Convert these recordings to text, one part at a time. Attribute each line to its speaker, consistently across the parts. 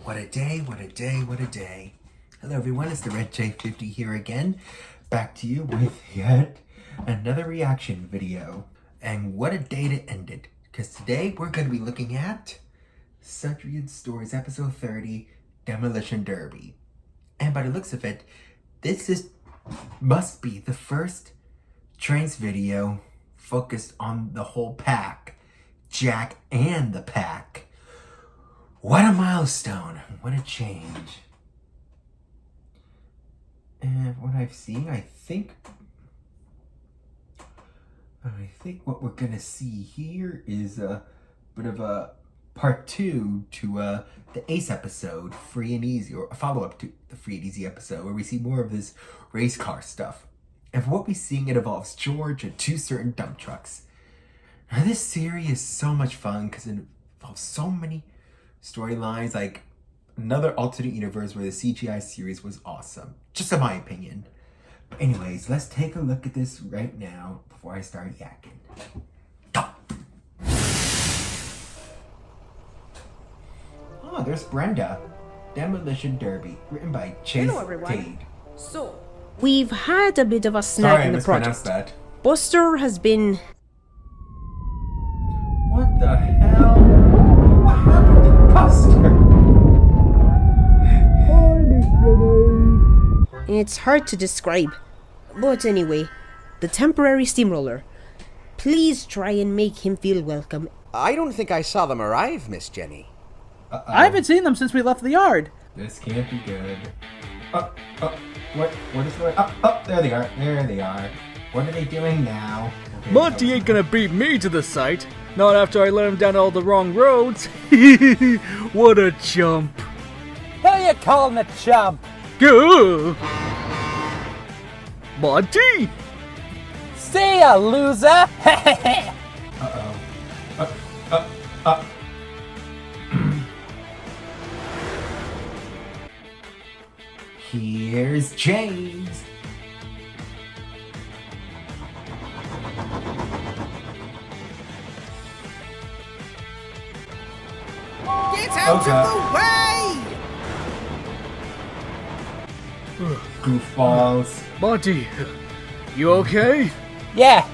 Speaker 1: What a day, what a day, what a day. Hello everyone, it's the Red J50 here again. Back to you with yet another reaction video. And what a day to end it. Because today we're going to be looking at Sundry Stories episode 30, Demolition Derby. And by the looks of it, must be the first Trains video focused on the whole pack. Jack and the pack. What a milestone. What a change. And what I've seen, I think what we're gonna see here is a bit of a part 2 to the Ace episode, Free and Easy, or a follow-up to the Free and Easy episode, where we see more of this race car stuff. And from what we're seeing, it involves George and 2 certain dump trucks. Now this series is so much fun because it involves so many storylines, like another alternate universe where the CGI series was awesome. Just in my opinion. But anyways, let's take a look at this right now before I start yakking. Oh, there's Brenda. Demolition Derby, written by Chase Cade.
Speaker 2: So, we've had a bit of a snag in the project.
Speaker 1: That.
Speaker 2: Buster has been...
Speaker 1: What the hell? What happened to Buster?
Speaker 2: It's hard to describe. But anyway, the temporary steamroller. Please try and make him feel welcome.
Speaker 3: I don't think I saw them arrive, Miss Jenny.
Speaker 4: I haven't seen them since we left the yard.
Speaker 1: This can't be good. What is going on? There they are. There they are. What are they doing now? Okay,
Speaker 4: Monty ain't gonna beat me to the site. Not after I led him down all the wrong roads. What a chump.
Speaker 5: Who you calling a chump?
Speaker 4: Go! Monty!
Speaker 5: See ya, loser!
Speaker 1: Here's James.
Speaker 3: Get out of the way!
Speaker 1: Goofballs.
Speaker 4: Monty, you okay?
Speaker 5: Yeah,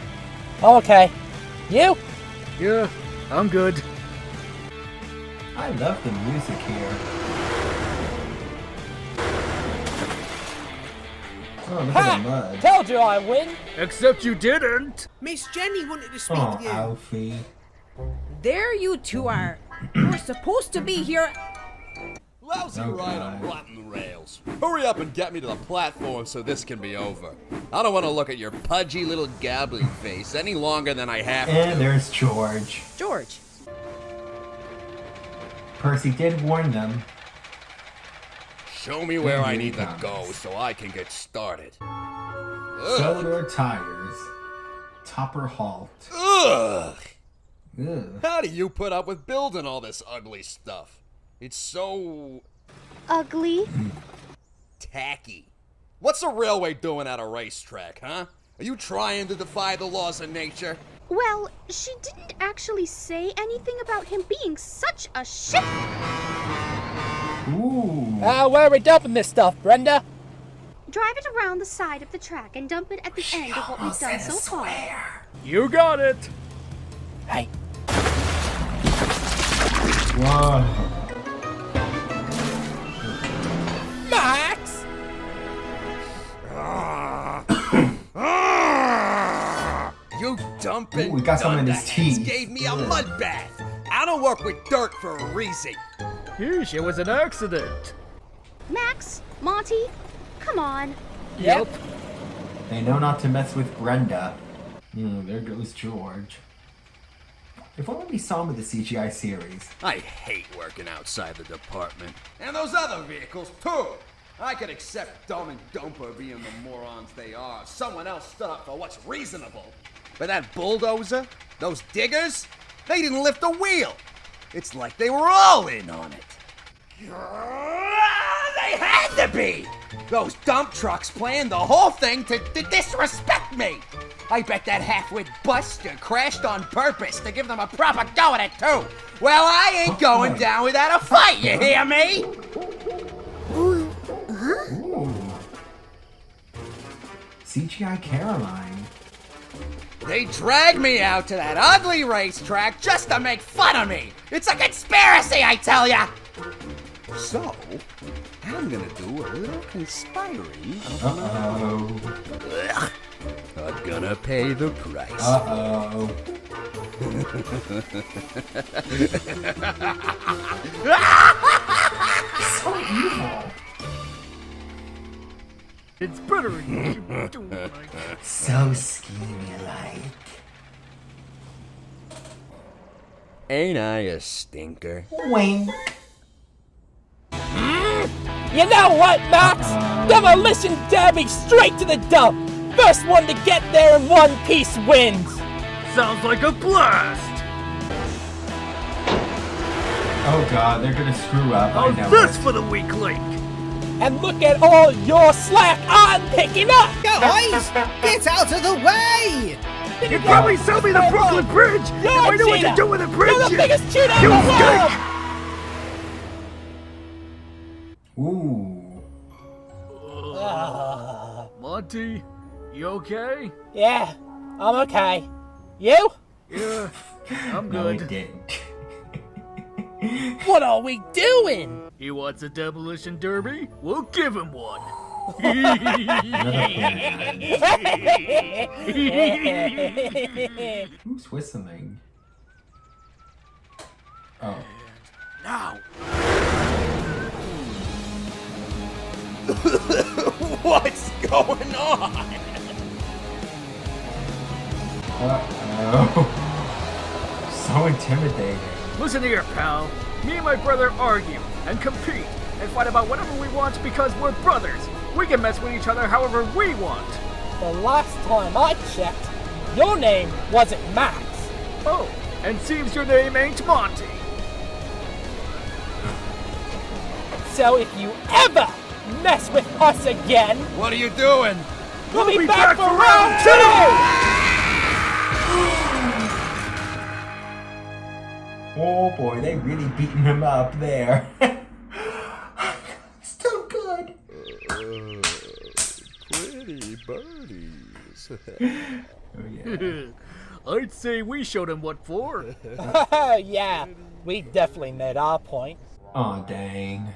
Speaker 5: okay. You?
Speaker 4: Yeah, I'm good.
Speaker 1: I love the music here. Oh, look at the mud.
Speaker 5: Told you I win!
Speaker 4: Except you didn't.
Speaker 3: Miss Jenny wanted to speak
Speaker 1: Oh,
Speaker 3: to you.
Speaker 1: Alfie.
Speaker 2: There you two are. You're supposed to be here.
Speaker 6: Lousy
Speaker 1: Oh,
Speaker 6: ride
Speaker 1: God.
Speaker 6: on rotten rails. Hurry up and get me to the platform so this can be over. I don't want to look at your pudgy little gabbling face any longer than I have
Speaker 1: And
Speaker 6: to.
Speaker 1: there's George.
Speaker 2: George.
Speaker 1: Percy did warn them.
Speaker 6: Show me where I
Speaker 1: Here
Speaker 6: need
Speaker 1: he
Speaker 6: to go
Speaker 1: comes.
Speaker 6: so I can get started.
Speaker 1: Solar tires. Topper halt.
Speaker 6: Ugh!
Speaker 1: Ugh.
Speaker 6: How do you put up with building all this ugly stuff? It's so...
Speaker 7: Ugly.
Speaker 6: tacky. What's a railway doing at a racetrack, huh? Are you trying to defy the laws of nature?
Speaker 7: Well, she didn't actually say anything about him being such a shit.
Speaker 1: Ooh.
Speaker 5: Where are we dumping this stuff, Brenda?
Speaker 7: Drive it around the side of the track and dump it at the end of what we've done so far.
Speaker 4: You got it.
Speaker 5: Hey,
Speaker 1: Whoa.
Speaker 5: Max!
Speaker 6: You dumping
Speaker 1: Ooh, we got some in his
Speaker 6: dunderheads
Speaker 1: teeth.
Speaker 6: gave me a mud bath. I don't work with dirt for a reason.
Speaker 4: Yeesh, it was an accident.
Speaker 7: Max, Monty, come on.
Speaker 5: Yep.
Speaker 1: They know not to mess with Brenda. There goes George. If only we saw him with the CGI series.
Speaker 6: I hate working outside the department. And those other vehicles, too. I could accept Dumb and Dumper being the morons they are if someone else stood up for what's reasonable. But that bulldozer, those diggers, they didn't lift a wheel. It's like they were all in on it. They They had to be! Those dump trucks planned the whole thing to disrespect me! I bet that half-wit buster crashed on purpose to give them a proper go at it, too! Well, I ain't going down without a fight, you hear me?
Speaker 1: Ooh. CGI Caroline.
Speaker 6: They dragged me out to that ugly racetrack just to make fun of me! It's a conspiracy, I tell ya! So, I'm gonna do a little conspiring.
Speaker 1: Uh-oh.
Speaker 6: I'm gonna pay the price.
Speaker 1: Uh-oh. So evil.
Speaker 4: It's better than you do it like that.
Speaker 1: So schemy-like.
Speaker 6: Ain't I a stinker?
Speaker 1: Wink.
Speaker 5: You know what, Max? Demolition Derby straight to the dump. First one to get there in one piece wins.
Speaker 4: Sounds like a blast!
Speaker 1: Oh god, they're gonna screw up. I know
Speaker 4: How's this
Speaker 1: it.
Speaker 4: for the weak link?
Speaker 5: And look at all your slack I'm picking up.
Speaker 3: Guys, get out of the way!
Speaker 4: You'd probably sell me the Brooklyn Bridge if I knew what to do with the bridge!
Speaker 5: You're the biggest cheater in
Speaker 4: You
Speaker 5: the world.
Speaker 4: stink!
Speaker 1: Ooh.
Speaker 4: Monty, you okay?
Speaker 5: Yeah, I'm okay. You?
Speaker 4: Yeah, I'm
Speaker 1: No, he
Speaker 4: good.
Speaker 1: didn't.
Speaker 5: What are we doing?
Speaker 4: He wants a demolition derby? We'll give him one.
Speaker 1: Who's whistling? Oh.
Speaker 4: Now,
Speaker 6: What's going on?
Speaker 1: Uh-oh. So intimidating.
Speaker 4: listen here, pal. Me and my brother argue and compete and fight about whatever we want because we're brothers. We can mess with each other however we want.
Speaker 5: The last time I checked, your name wasn't Max.
Speaker 4: Oh, and seems your name ain't Monty.
Speaker 5: So if you ever mess with us again,
Speaker 6: What are you doing?
Speaker 5: we'll
Speaker 4: be
Speaker 5: be
Speaker 4: back
Speaker 5: back for
Speaker 4: for
Speaker 5: round
Speaker 4: round
Speaker 5: two!
Speaker 1: Oh boy, they really beating him up there. Still good.
Speaker 6: Pretty birdies.
Speaker 1: Oh yeah.
Speaker 4: I'd say we showed him what for.
Speaker 5: Yeah, we definitely made our point.
Speaker 1: Aw, dang.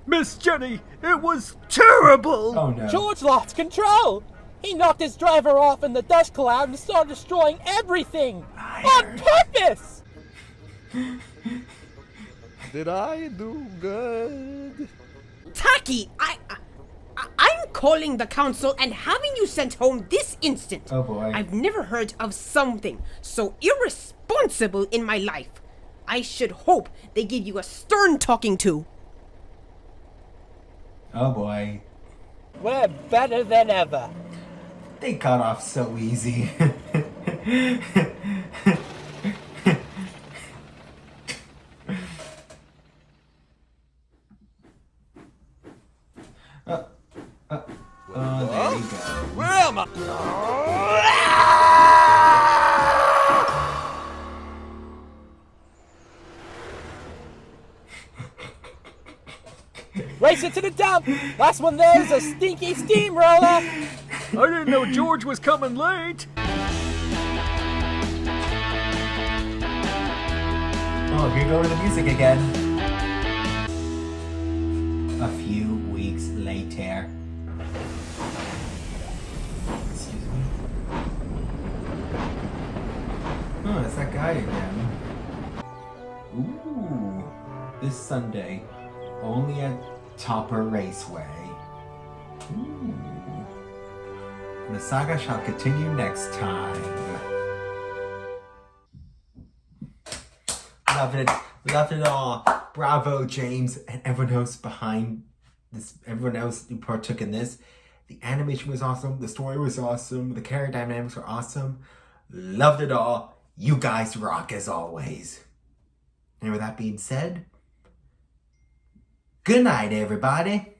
Speaker 4: Miss Jenny, it was terrible!
Speaker 1: Oh no.
Speaker 5: George lost control. He knocked his driver off in the dust cloud and started destroying everything on purpose.
Speaker 6: Did I do good?
Speaker 2: Taki, I'm calling the council and having you sent home this instant.
Speaker 1: Oh boy.
Speaker 2: I've never heard of something so irresponsible in my life. I should hope they give you a stern talking to.
Speaker 1: Oh boy.
Speaker 5: We're better than ever.
Speaker 1: They got off so easy. There you go.
Speaker 6: Where am I?
Speaker 5: Race it to the dump. Last one there is a stinky steamroller.
Speaker 4: I didn't know George was coming late.
Speaker 1: Oh, here go to the music again. A few weeks later. Excuse me. Oh, it's that guy again. Ooh. This Sunday, only at Topper Raceway. Ooh. The saga shall continue next time. Love it all. Bravo, James, and everyone else behind this, everyone else who partook in this. The animation was awesome, the story was awesome, the character dynamics were awesome. Loved it all. You guys rock as always. And with that being said, Good night, everybody.